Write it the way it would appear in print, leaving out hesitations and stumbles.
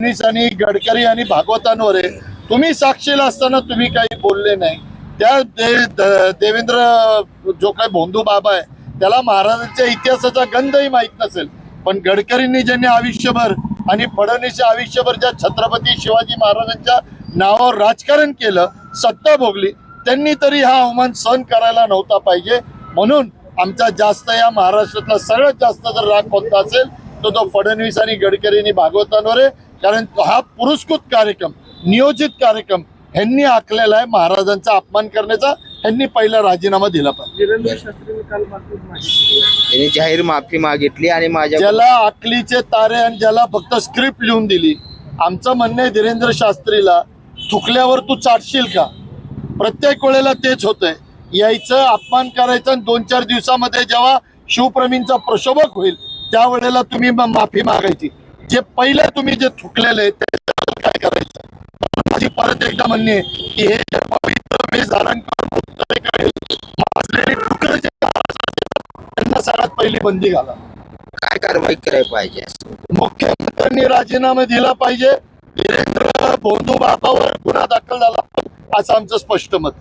फडणवीस आणि गडकरी आणि भागवतांवर आहे. तुम्ही साक्षीला असताना तुम्ही काही बोलले नाही. त्या देवेंद्र जो काही भोंदू बाबा आहे त्याला महाराजांच्या इतिहासाचा गंधही माहीत नसेल, पण गडकरींनी ज्यांनी आयुष्यभर आणि फडणवीस आयुष्यभर ज्या छत्रपती शिवाजी महाराजांच्या नावावर राजकारण केलं, सत्ता भोगली, त्यांनी तरी हा अवमान सहन करायला नव्हता पाहिजे. म्हणून आमचा जास्त या महाराष्ट्रातला सगळ्यात जास्त जर राग कोणता असेल तो फडणवीस आणि गडकरींनी भागवतांवर आहे. कारण हा पुरस्कृत कार्यक्रम, नियोजित कार्यक्रम ह्यांनी आखलेला आहे. महाराजांचा अपमान करण्याचा ह्यांनी पहिला राजीनामा दिला पाहिजे. त्यांनी जाहीर माफी मागितली आणि ज्याला अकलीचे तारे आणि ज्याला फक्त स्क्रिप्ट लिहून दिली. आमचं म्हणणं आहे धीरेंद्र शास्त्रीला, चुकल्यावर तू चाटशील का? प्रत्येक वेळेला तेच होतंय, यायचं अपमान करायचं आणि 2-4 दिवसामध्ये जेव्हा शिवप्रेमींचा प्रक्षोभक होईल त्यावेळेला तुम्ही माफी मागायची. जे पहिले तुम्ही जे चुकलेले त्याच्यावर काय करायचं? माझी परत एकदा म्हणणे की हे पवित्र वेश धारण करून त्यांना सगळ्यात पहिली बंदी घाला. काय कारवाई करायला पाहिजे? मुख्यमंत्र्यांनी राजीनामा दिला पाहिजे. धीरेंद्र भोंदू बाबावर गुन्हा दाखल झाला असं आमचं स्पष्ट मत.